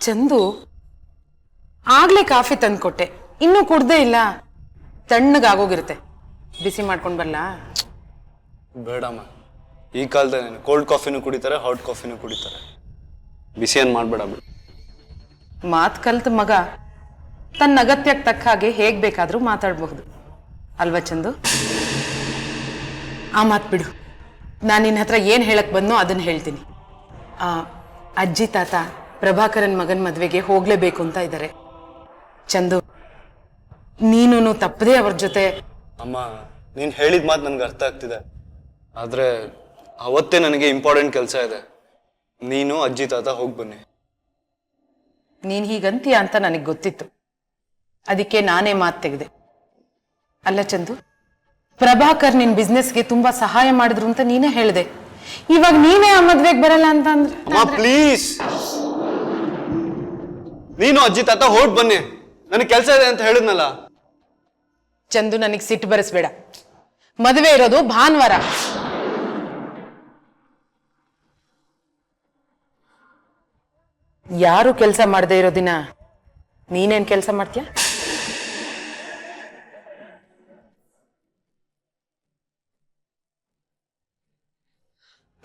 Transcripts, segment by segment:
ಚಂದು ಆಗ್ಲೇ ಕಾಫಿ ತಂದ್ಕೊಟ್ಟೆ, ಇನ್ನೂ ಕುಡ್ದೇ ಇಲ್ಲ. ತಣ್ಣಗಾಗೋಗಿರುತ್ತೆ, ಬಿಸಿ ಮಾಡ್ಕೊಂಡು ಬರ್ಲಾ? ಬೇಡಮ್ಮ, ಈ ಕಾಲದಲ್ಲಿ ಕೋಲ್ಡ್ ಕಾಫಿನೂ ಕುಡಿತಾರೆ, ಹಾಟ್ ಕಾಫಿನೂ ಕುಡಿತಾರೆ. ಬಿಸಿ ಏನು ಮಾಡಬೇಡ ಬಿಡು. ಮಾತು ಕಲ್ತ ಮಗ ತನ್ನ ಅಗತ್ಯಕ್ಕೆ ತಕ್ಕ ಹಾಗೆ ಹೇಗ್ ಬೇಕಾದ್ರೂ ಮಾತಾಡಬಹುದು ಅಲ್ವಾ ಚಂದು? ಆ ಮಾತು ಬಿಡು, ನಾನು ನಿನ್ನ ಹತ್ರ ಏನು ಹೇಳಕ್ ಬಂದೋ ಅದನ್ನ ಹೇಳ್ತೀನಿ. ಅಜ್ಜಿ ತಾತ ಪ್ರಭಾಕರನ್ ಮಗನ ಮದ್ವೆಗೆ ಹೋಗ್ಲೇಬೇಕು ಅಂತ ಇದ್ದಾರೆ. ಚಂದು, ನೀನು ತಪ್ಪದೇ ಅವ್ರ ಜೊತೆ. ಅಮ್ಮ, ನೀನು ಹೇಳಿದ ಮಾತು ನನಗೆ ಅರ್ಥ ಆಗ್ತಿದೆ, ಆದರೆ ಅವತ್ತೇ ನನಗೆ ಇಂಪಾರ್ಟೆಂಟ್ ಕೆಲಸ ಇದೆ. ನೀನು ಅಜ್ಜಿ ತಾತ ಹೋಗಿ ಬನ್ನಿ. ನೀನು ಹೀಗಂತೀಯ ಅಂತ ನನಗೆ ಗೊತ್ತಿತ್ತು, ಅದಕ್ಕೆ ನಾನೇ ಮಾತು ತೆಗೆದೆ. ಅಲ್ಲ ಚಂದು, ಪ್ರಭಾಕರ್ ನಿನ್ ಬಿಸ್ನೆಸ್ಗೆ ತುಂಬಾ ಸಹಾಯ ಮಾಡಿದ್ರು ಅಂತ ನೀನೇ ಹೇಳಿದೆ. ಇವಾಗ ನೀನೇ ಆ ಮದ್ವೆಗೆ ಬರಲ್ಲ ಅಂತ ಅಂದ್ರೆ ಅಮ್ಮ ಪ್ಲೀಸ್, ನೀನು ಅಜ್ಜಿ ತಾತ ಹೊರಟು ಬನ್ನಿ, ನನಗೆ ಕೆಲಸ ಇದೆ ಅಂತ ಹೇಳಿದ್ನಲ್ಲ. ಚಂದು, ನನಗೆ ಸಿಟ್ಟು ಬರೆಸ್ಬೇಡ. ಮದುವೆ ಇರೋದು ಭಾನುವಾರ. ಯಾರು ಕೆಲಸ ಮಾಡದೇ ಇರೋ ದಿನ ನೀನೇನ್ ಕೆಲಸ ಮಾಡ್ತೀಯ?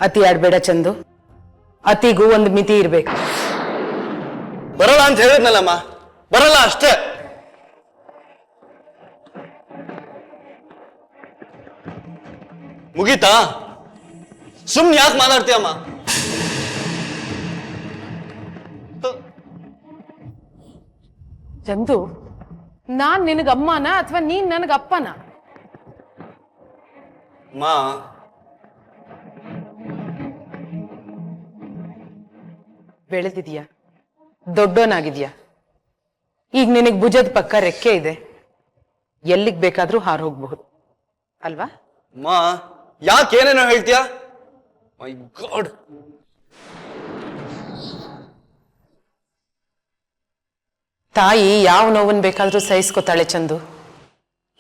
ಅತಿ ಆಡ್ಬೇಡ ಚಂದು, ಅತಿಗೂ ಒಂದು ಮಿತಿ ಇರ್ಬೇಕು. ಬರಲ್ಲ ಅಂತ ಹೇಳಿದ್ನಲ್ಲಮ್ಮ, ಬರಲ್ಲ ಅಷ್ಟೇ. ಮುಗೀತಾ? ಸುಮ್ನೆ ಯಾಕೆ ಮಾತಾಡ್ತೀಯಮ್ಮ? ಚಂದು, ನಾನ್ ನಿನಗ ಅಮ್ಮನ ಅಥವಾ ನೀನ್ ನನಗ ಅಪ್ಪನ? ಮಾ, ಬೆಳೆದಿದ್ಯಾ, ದೊಡ್ಡೋನಾಗಿದ್ಯಾ. ಈಗ ನಿನಗ್ ಭುಜದ ಪಕ್ಕ ರೆಕ್ಕೆ ಇದೆ, ಎಲ್ಲಿಗ್ ಬೇಕಾದ್ರೂ ಹಾರು ಹೋಗ್ಬಹುದು ಅಲ್ವಾ? ಮಾ, ಯಾಕೆ ಏನೇನೋ ಹೇಳ್ತೀಯಾ? ಮೈ ಗಾಡ್. ತಾಯಿ ಯಾವ ನೋವನ್ ಬೇಕಾದ್ರೂ ಸಹಿಸ್ಕೊತಾಳೆ ಚಂದು,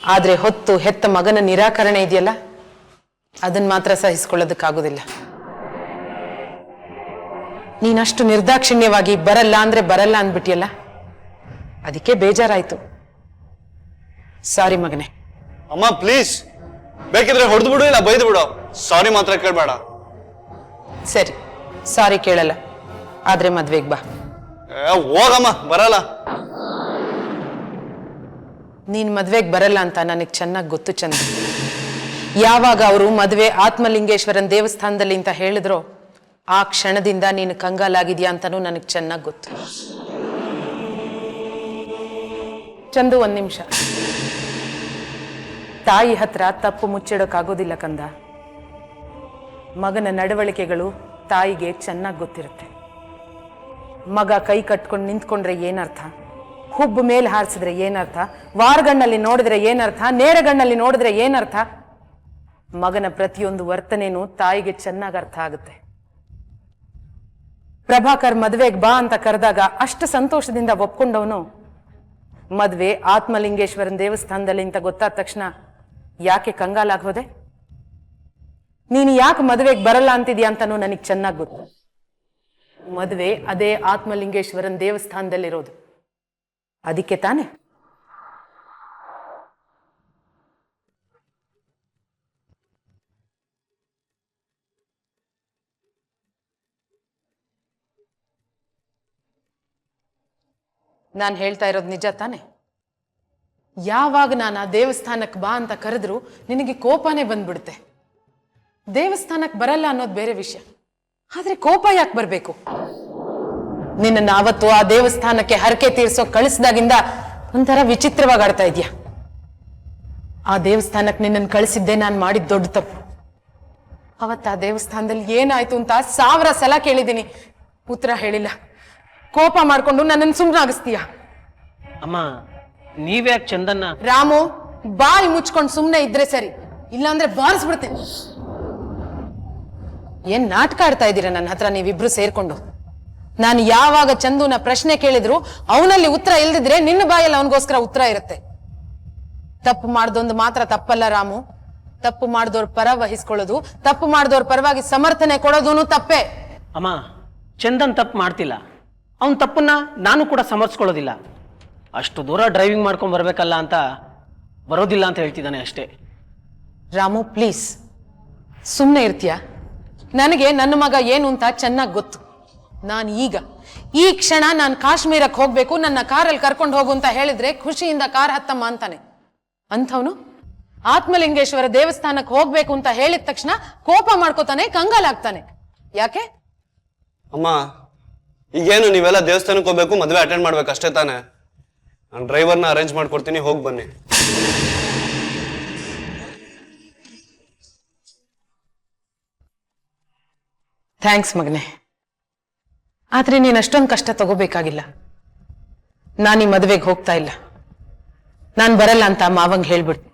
ಆದ್ರೆ ಹೊತ್ತು ಹೆತ್ತ ಮಗನ ನಿರಾಕರಣೆ ಇದೆಯಲ್ಲ, ಅದನ್ನ ಮಾತ್ರ ಸಹಿಸ್ಕೊಳ್ಳೋದಕ್ಕಾಗೋದಿಲ್ಲ. ನೀನಷ್ಟು ನಿರ್ದಾಕ್ಷಿಣ್ಯವಾಗಿ ಬರಲ್ಲ ಅಂದ್ರೆ ಬರಲ್ಲ ಅಂದ್ಬಿಟ್ಟಿಯಲ್ಲ, ಅದಕ್ಕೆ ಬೇಜಾರಾಯ್ತು. ಸಾರಿ ಮಗನೇ. ಅಮ್ಮ ಪ್ಲೀಸ್, ಬೇಕಿದ್ರೆ ಹೊಡೆದು ಬಿಡು, ಇಲ್ಲ ಬೈದು ಬಿಡು, ಸಾರಿ ಮಾತ್ರ ಕೇಳಬೇಡ. ಸರಿ, ಸಾರಿ ಕೇಳಲ್ಲ, ಆದ್ರೆ ಮದ್ವೆಗೆ ಬಾ. ಹೋಗಮ್ಮ, ಬರಲ್ಲ. ನೀನ್ ಮದ್ವೆಗೆ ಬರಲ್ಲ ಅಂತ ನನಗೆ ಚೆನ್ನಾಗಿ ಗೊತ್ತು ಚಂದ. ಯಾವಾಗ ಅವರು ಮದ್ವೆ ಆತ್ಮಲಿಂಗೇಶ್ವರನ್ ದೇವಸ್ಥಾನದಲ್ಲಿ ಅಂತ ಹೇಳಿದ್ರೋ, ಆ ಕ್ಷಣದಿಂದ ನೀನು ಕಂಗಾಲಾಗಿದ್ಯಾ ಅಂತಾನೂ ನನಗೆ ಚೆನ್ನಾಗಿ ಗೊತ್ತು. ಚಂದು, ಒಂದ್ ನಿಮಿಷ. ತಾಯಿ ಹತ್ರ ತಪ್ಪು ಮುಚ್ಚಿಡೋಕ್ಕಾಗೋದಿಲ್ಲ ಕಂದ. ಮಗನ ನಡವಳಿಕೆಗಳು ತಾಯಿಗೆ ಚೆನ್ನಾಗಿ ಗೊತ್ತಿರುತ್ತೆ. ಮಗ ಕೈ ಕಟ್ಕೊಂಡು ನಿಂತ್ಕೊಂಡ್ರೆ ಏನರ್ಥ, ಹುಬ್ಬು ಮೇಲೆ ಹಾರಿಸಿದ್ರೆ ಏನರ್ಥ, ವಾರಗಣ್ಣಲ್ಲಿ ನೋಡಿದ್ರೆ ಏನರ್ಥ, ನೇರಗಣ್ಣಲ್ಲಿ ನೋಡಿದ್ರೆ ಏನರ್ಥ, ಮಗನ ಪ್ರತಿಯೊಂದು ವರ್ತನೆನೂ ತಾಯಿಗೆ ಚೆನ್ನಾಗಿ ಅರ್ಥ ಆಗುತ್ತೆ. ಪ್ರಭಾಕರ್ ಮದ್ವೆಗೆ ಬಾ ಅಂತ ಕರೆದಾಗ ಅಷ್ಟು ಸಂತೋಷದಿಂದ ಒಪ್ಕೊಂಡವನು ಮದ್ವೆ ಆತ್ಮಲಿಂಗೇಶ್ವರನ್ ದೇವಸ್ಥಾನದಲ್ಲಿ ಅಂತ ಗೊತ್ತಾದ ತಕ್ಷಣ ಯಾಕೆ ಕಂಗಾಲಾಗೋದೆ? ನೀನು ಯಾಕೆ ಮದುವೆಗೆ ಬರಲ್ಲ ಅಂತಿದ್ಯಾ ಅಂತಾನೂ ನನಗೆ ಚೆನ್ನಾಗಿ ಗೊತ್ತು. ಮದುವೆ ಅದೇ ಆತ್ಮಲಿಂಗೇಶ್ವರನ್ ದೇವಸ್ಥಾನದಲ್ಲಿರೋದು, ಅದಕ್ಕೆ ತಾನೆ. ನಾನು ಹೇಳ್ತಾ ಇರೋದು ನಿಜ ತಾನೆ? ಯಾವಾಗ ನಾನು ಆ ದೇವಸ್ಥಾನಕ್ಕೆ ಬಾ ಅಂತ ಕರೆದ್ರು ನಿನಗೆ ಕೋಪನೇ ಬಂದ್ಬಿಡುತ್ತೆ. ದೇವಸ್ಥಾನಕ್ಕೆ ಬರಲ್ಲ ಅನ್ನೋದು ಬೇರೆ ವಿಷಯ, ಆದ್ರೆ ಕೋಪ ಯಾಕೆ ಬರಬೇಕು? ನಿನ್ನ ಅವತ್ತು ಆ ದೇವಸ್ಥಾನಕ್ಕೆ ಹರಕೆ ತೀರ್ಸೋ ಕಳಿಸಿದಾಗಿಂದ ಒಂಥರ ವಿಚಿತ್ರವಾಗಿ ಆಡ್ತಾ ಇದೆಯಾ. ಆ ದೇವಸ್ಥಾನಕ್ಕೆ ನಿನ್ನನ್ನು ಕಳಿಸಿದ್ದೆ ನಾನು ಮಾಡಿದ ದೊಡ್ಡ ತಪ್ಪು. ಅವತ್ತು ಆ ದೇವಸ್ಥಾನದಲ್ಲಿ ಏನಾಯ್ತು ಅಂತ 1000 ಸಲ ಕೇಳಿದ್ದೀನಿ, ಉತ್ತರ ಹೇಳಿಲ್ಲ. ಕೋಪ ಮಾಡ್ಕೊಂಡು ನನ್ನನ್ನು ಸುಮ್ಮನಾಗಿಸ್ತೀಯ. ಅಮ್ಮ, ನೀವ್ಯಾಕೆ ಚಂದನ್ನ? ರಾಮು, ಬಾಯಿ ಮುಚ್ಕೊಂಡು ಸುಮ್ಮನೆ ಇದ್ರೆ ಸರಿ, ಇಲ್ಲಾಂದ್ರೆ ಬಾರಿಸ್ಬಿಡ್ತೇನೆ. ಏನ್ ನಾಟಕ ಆಡ್ತಾ ಇದ್ದೀರಾ ನನ್ನ ಹತ್ರ ನೀವಿಬ್ರು ಸೇರ್ಕೊಂಡು? ನಾನು ಯಾವಾಗ ಚಂದುನ ಪ್ರಶ್ನೆ ಕೇಳಿದ್ರು ಅವನಲ್ಲಿ ಉತ್ತರ ಇಲ್ದಿದ್ರೆ ನಿನ್ನ ಬಾಯಲ್ಲಿ ಅವನಿಗೋಸ್ಕರ ಉತ್ತರ ಇರುತ್ತೆ. ತಪ್ಪು ಮಾಡ್ದೊಂದು ಮಾತ್ರ ತಪ್ಪಲ್ಲ ರಾಮು, ತಪ್ಪು ಮಾಡಿದವ್ರ ಪರ ವಹಿಸ್ಕೊಳ್ಳೋದು, ತಪ್ಪು ಮಾಡಿದವ್ರ ಪರವಾಗಿ ಸಮರ್ಥನೆ ಕೊಡೋದೂನು ತಪ್ಪೇ. ಅಮ್ಮ, ಚಂದನ್ ತಪ್ಪು ಮಾಡ್ತಿಲ್ಲ, ಅವನ ತಪ್ಪನ್ನ ನಾನು ಕೂಡ ಸಮರ್ಸ್ಕೊಳ್ಳೋದಿಲ್ಲ. ಅಷ್ಟು ದೂರ ಡ್ರೈವಿಂಗ್ ಮಾಡ್ಕೊಂಡು ಬರಬೇಕಲ್ಲ ಅಂತ ಬರೋದಿಲ್ಲ ಅಂತ ಹೇಳ್ತಿದ್ದಾನೆ ಅಷ್ಟೇ. ರಾಮು ಪ್ಲೀಸ್ ಸುಮ್ಮನೆ ಇರ್ತೀಯ? ನನಗೆ ನನ್ನ ಮಗ ಏನು ಅಂತ ಚೆನ್ನಾಗಿ ಗೊತ್ತು. ನಾನು ಈ ಕ್ಷಣ ನಾನು ಕಾಶ್ಮೀರಕ್ಕೆ ಹೋಗ್ಬೇಕು, ನನ್ನ ಕಾರಲ್ಲಿ ಕರ್ಕೊಂಡು ಹೋಗು ಅಂತ ಹೇಳಿದ್ರೆ ಖುಷಿಯಿಂದ ಕಾರ್ ಹತ್ತಮ್ಮ ಅಂತಾನೆ. ಅಂಥವನು ಆತ್ಮಲಿಂಗೇಶ್ವರ ದೇವಸ್ಥಾನಕ್ಕೆ ಹೋಗ್ಬೇಕು ಅಂತ ಹೇಳಿದ ತಕ್ಷಣ ಕೋಪ ಮಾಡ್ಕೋತಾನೆ, ಕಂಗಾಲಾಗ್ತಾನೆ. ಯಾಕೆ? ಅಮ್ಮ, ಈಗೇನು ನೀವೆಲ್ಲ ದೇವಸ್ಥಾನಕ್ಕೆ ಹೋಗ್ಬೇಕು, ಮದುವೆ ಅಟೆಂಡ್ ಮಾಡ್ಬೇಕು ಅಷ್ಟೇ ತಾನೆ? ನಾನು ಡ್ರೈವರ್ನ ಅರೇಂಜ್ ಮಾಡ್ಕೊಡ್ತೀನಿ, ಹೋಗಿ ಬನ್ನಿ. ಥ್ಯಾಂಕ್ಸ್ ಮಗನೆ, ಆದ್ರೆ ನೀನು ಅಷ್ಟೊಂದು ಕಷ್ಟ ತಗೋಬೇಕಾಗಿಲ್ಲ. ನಾನು ಈ ಮದುವೆಗೆ ಹೋಗ್ತಾ ಇಲ್ಲ, ನಾನು ಬರಲ್ಲ ಅಂತ ಮಾವಂಗ್ ಹೇಳ್ಬಿಡ್ತೀನಿ.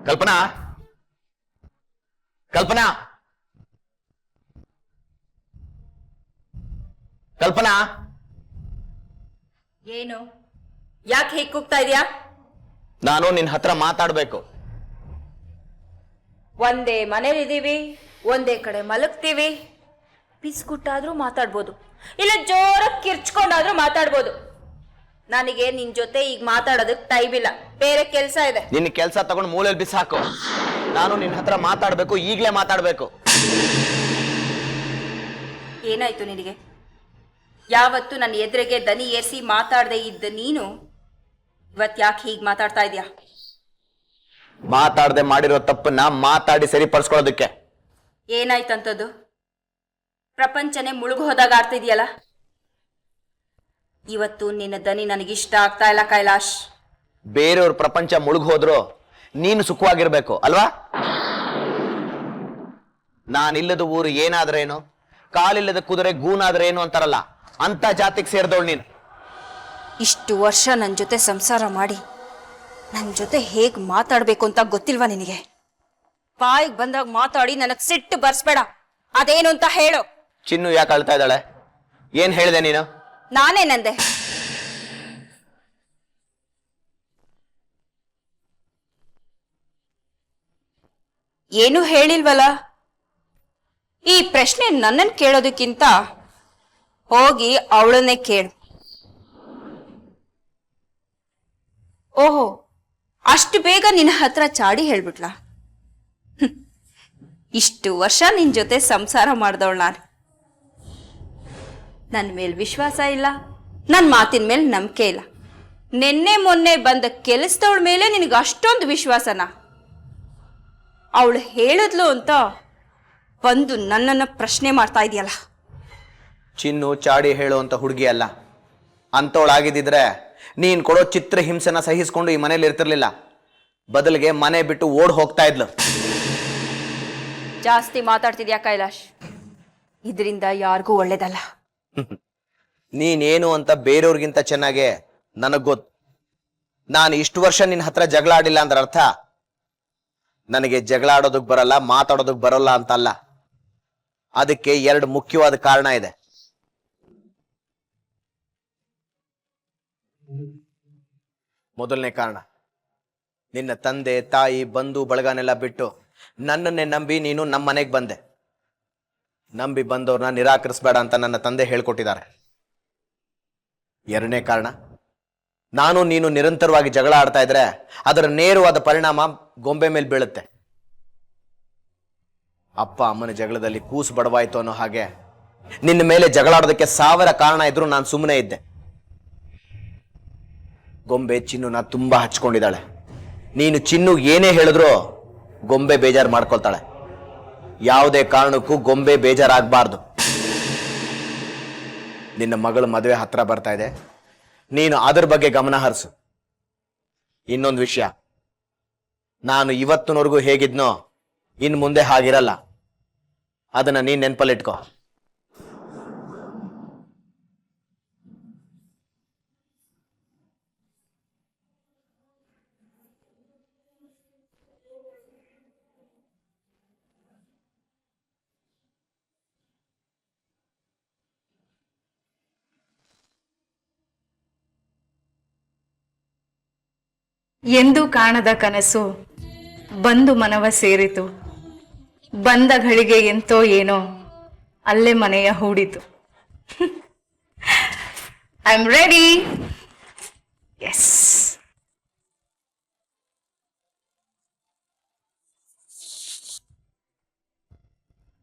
ಕಲ್ಪನಾ, ಕಲ್ಪನಾ, ಕಲ್ಪನಾ. ಏನು? ಯಾಕೆ ಹೀಗೆ ಕೂಗ್ತಾ ಇದೀಯಾ? ನಾನು ನಿನ್ನ ಹತ್ರ ಮಾತಾಡ್ಬೇಕು. ಒಂದೇ ಮನೇಲಿದ್ದೀವಿ, ಒಂದೇ ಕಡೆ ಮಲಗ್ತೀವಿ. ಪಿಸ್ಕುಟ್ಟಾದ್ರೂ ಮಾತಾಡ್ಬೋದು, ಇಲ್ಲ ಜೋರಾಗಿ ಕಿರ್ಚ್ಕೊಂಡಾದ್ರೂ ಮಾತಾಡ್ಬೋದು. ನನಗೆ ನಿನ್ ಜೊತೆ ಈಗ ಮಾತಾಡೋದಕ್ಕೆ ಟೈಮ್ ಇಲ್ಲ, ಬೇರೆ ಕೆಲಸ ಇದೆ. ನಿನ್ನ ಕೆಲಸ ತಗೊಂಡು ಮೂಲೆಯಲ್ಲಿ ಬಿಸಾಕು. ನಾನು ನಿನ್ನ ಹತ್ರ ಮಾತಾಡ್ಬೇಕು, ಈಗಲೇ ಮಾತಾಡ್ಬೇಕು. ಏನಾಯ್ತು ನಿನಗೆ? ಯಾವತ್ತು ನನ್ನ ಎದುರಿಗೆ ದನಿ ಏರಿಸಿ ಮಾತಾಡದೆ ಇದ್ದ ನೀನು ಇವತ್ತು ಯಾಕೆ ಹೀಗೆ ಮಾತಾಡ್ತಾ ಇದೀಯಾ? ಮಾತಾಡದೆ ಮಾಡಿರೋ ತಪ್ಪನ್ನ ಮಾತಾಡಿ ಸರಿಪಡಿಸ್ಕೊಳ್ಳೋದಕ್ಕೆ. ಏನಾಯ್ತಂತದ್ದು? ಪ್ರಪಂಚನೇ ಮುಳುಗು ಹೋದಾಗ ಆಡ್ತಿದ್ಯಲ್ಲ. ಇವತ್ತು ನಿನ್ನ ದನಿ ನನಗಿಷ್ಟ ಆಗ್ತಾ ಇಲ್ಲ ಕೈಲಾಶ್. ಬೇರೆಯವ್ರ ಪ್ರಪಂಚ ಮುಳುಗೋದ್ರು ನೀನು ಸುಖವಾಗಿರ್ಬೇಕು ಅಲ್ವಾ? ನಾನಿಲ್ಲದ ಊರು ಏನಾದ್ರೇನು, ಕಾಲಿಲ್ಲದ ಕುದುರೆ ಗೂನಾದ್ರೇನು ಅಂತಾರಲ್ಲ, ಅಂತ ಜಾತಿಗೆ ಸೇರಿದವಳು ನೀನು. ಇಷ್ಟು ವರ್ಷ ನನ್ನ ಜೊತೆ ಸಂಸಾರ ಮಾಡಿ ನನ್ನ ಜೊತೆ ಹೇಗೆ ಮಾತಾಡಬೇಕು ಅಂತ ಗೊತ್ತಿಲ್ವಾ ನಿನಗೆ? ಬಾಯಿಗೆ ಬಂದಾಗ ಮಾತಾಡಿ ನನಗೆ ಸಿಟ್ಟು ಬರ್ಸ್ಬೇಡ. ಅದೇನು ಅಂತ ಹೇಳು. ಚಿನ್ನು ಯಾಕೆ ಅಳ್ತಾ ಇದ್ದಾಳೆ? ಏನ್ ಹೇಳಿದೆ ನೀನು? ನಾನೇನಂದೆ? ಏನು ಹೇಳಿಲ್ವಲ್ಲ. ಈ ಪ್ರಶ್ನೆ ನನ್ನನ್ನು ಕೇಳೋದಕ್ಕಿಂತ ಹೋಗಿ ಅವಳನ್ನೇ ಕೇಳು. ಓಹೋ, ಅಷ್ಟು ಬೇಗ ನಿನ್ನ ಹತ್ರ ಚಾಡಿ ಹೇಳ್ಬಿಟ್ಲಾ? ಇಷ್ಟು ವರ್ಷ ನಿನ್ ಜೊತೆ ಸಂಸಾರ ಮಾಡಿದವಳು ನಾನು. ನನ್ನ ಮೇಲೆ ವಿಶ್ವಾಸ ಇಲ್ಲ, ನನ್ನ ಮಾತಿನ ಮೇಲೆ ನಂಬಿಕೆ ಇಲ್ಲ. ನಿನ್ನೆ ಮೊನ್ನೆ ಬಂದ ಕೆಲಸದವಳ ಮೇಲೆ ನಿನಗೆ ಅಷ್ಟೊಂದು ವಿಶ್ವಾಸನಾ? ಅವಳು ಹೇಳಿದ್ಲು ಅಂತ ಬಂದು ನನ್ನನ್ನು ಪ್ರಶ್ನೆ ಮಾಡ್ತಾ ಇದೆಯಲ್ಲ. ಚಿನ್ನು ಚಾಡಿ ಹೇಳುವಂತ ಹುಡುಗಿ ಅಲ್ಲ. ಅಂತವಳಾಗಿದ್ದಿದ್ರೆ ನೀನ್ ಕೊಡೋ ಚಿತ್ರ ಹಿಂಸೆನ ಸಹಿಸ್ಕೊಂಡು ಈ ಮನೇಲಿ ಇರ್ತಿರ್ಲಿಲ್ಲ. ಬದಲಿಗೆ ಮನೆ ಬಿಟ್ಟು ಓಡ್ ಹೋಗ್ತಾ ಇದ್ಲು. ಜಾಸ್ತಿ ಮಾತಾಡ್ತಿದ್ಯಾ ಕೈಲಾಶ್? ಇದರಿಂದ ಯಾರಿಗೂ ಒಳ್ಳೇದಲ್ಲ. ನೀನೇನು ಅಂತ ಬೇರೆಯವ್ರಿಗಿಂತ ಚೆನ್ನಾಗೆ ನನಗ್ ಗೊತ್ತು. ನಾನು ಇಷ್ಟು ವರ್ಷ ನಿನ್ನ ಹತ್ರ ಜಗಳ ಆಡಿಲ್ಲ ಅಂದ್ರೆ ಅರ್ಥ ನನಗೆ ಜಗಳ ಆಡೋದಕ್ ಬರಲ್ಲ, ಮಾತಾಡೋದಕ್ ಬರಲ್ಲ ಅಂತಲ್ಲ. ಅದಕ್ಕೆ ಎರಡು ಮುಖ್ಯವಾದ ಕಾರಣ ಇದೆ. ಮೊದಲನೇ ಕಾರಣ, ನಿನ್ನ ತಂದೆ ತಾಯಿ ಬಂಧು ಬಳಗನೆಲ್ಲ ಬಿಟ್ಟು ನನ್ನನ್ನೇ ನಂಬಿ ನೀನು ನಮ್ಮ ಮನೆಗೆ ಬಂದೆ. ನಂಬಿ ಬಂದವ್ರನ್ನ ನಿರಾಕರಿಸಬೇಡ ಅಂತ ನನ್ನ ತಂದೆ ಹೇಳ್ಕೊಟ್ಟಿದ್ದಾರೆ. ಎರಡನೇ ಕಾರಣ, ನಾನು ನೀನು ನಿರಂತರವಾಗಿ ಜಗಳ ಆಡ್ತಾ ಇದ್ರೆ ಅದರ ನೇರವಾದ ಪರಿಣಾಮ ಗೊಂಬೆ ಮೇಲೆ ಬೀಳುತ್ತೆ. ಅಪ್ಪ ಅಮ್ಮನ ಜಗಳದಲ್ಲಿ ಕೂಸು ಬಡವಾಯ್ತು ಅನ್ನೋ ಹಾಗೆ ನಿನ್ನ ಮೇಲೆ ಜಗಳಾಡೋದಕ್ಕೆ 1000 ಕಾರಣ ಇದ್ರು ನಾನು ಸುಮ್ಮನೆ ಇದ್ದೆ. ಗೊಂಬೆ ಚಿನ್ನುನ ತುಂಬಾ ಹಚ್ಕೊಂಡಿದ್ದಾಳೆ. ನೀನು ಚಿನ್ನು ಏನೇ ಹೇಳಿದ್ರು ಗೊಂಬೆ ಬೇಜಾರು ಮಾಡ್ಕೊಳ್ತಾಳೆ. ಯಾವುದೇ ಕಾರಣಕ್ಕೂ ಗೊಂಬೆ ಬೇಜಾರಾಗಬಾರ್ದು. ನಿನ್ನ ಮಗಳ ಮದುವೆ ಹತ್ರ ಬರ್ತಾ ಇದೆ, ನೀನು ಅದ್ರ ಬಗ್ಗೆ ಗಮನ ಹರಿಸು. ಇನ್ನೊಂದು ವಿಷಯ, ನಾನು ಇವತ್ತಿನವರೆಗೂ ಹೇಗಿದ್ನೋ ಇನ್ನು ಮುಂದೆ ಹಾಗಿರಲ್ಲ. ಅದನ್ನ ನೀನ್ ನೆನ್ಪಲ್ಲಿಟ್ಕೋ. ಎಂದು ಕಾಣದ ಕನಸು ಬಂದು ಮನವ ಸೇರಿತು, ಬಂದ ಘಳಿಗೆ ಎಂತೋ ಏನೋ ಅಲ್ಲೇ ಮನೆಯ ಹೂಡಿತು. I am ready. ಎಸ್,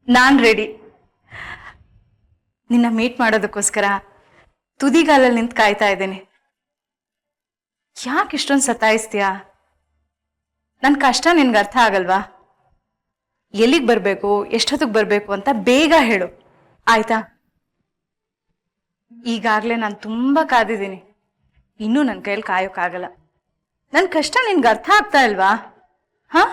ನಾನ್ ರೆಡಿ. ನಿನ್ನ ಮೀಟ್ ಮಾಡೋದಕ್ಕೋಸ್ಕರ ತುದಿಗಾಲಲ್ಲಿ ನಿಂತು ಕಾಯ್ತಾ ಇದ್ದೇನೆ. ಯಾಕೆ ಇಷ್ಟೊಂದು ಸತಾಯಿಸ್ತೀಯಾ? ನನ್ನ ಕಷ್ಟ ನಿನ್ಗೆ ಅರ್ಥ ಆಗಲ್ವಾ? ಎಲ್ಲಿಗೆ ಬರಬೇಕು, ಎಷ್ಟೊತ್ತಿಗೆ ಬರಬೇಕು ಅಂತ ಬೇಗ ಹೇಳು, ಆಯ್ತಾ? ಈಗಾಗಲೇ ನಾನು ತುಂಬ ಕಾದಿದ್ದೀನಿ, ಇನ್ನೂ ನನ್ನ ಕೈಯಲ್ಲಿ ಕಾಯೋಕ್ಕಾಗಲ್ಲ. ನನ್ನ ಕಷ್ಟ ನಿನ್ಗೆ ಅರ್ಥ ಆಗ್ತಾ ಇಲ್ವಾ? ಹಾ?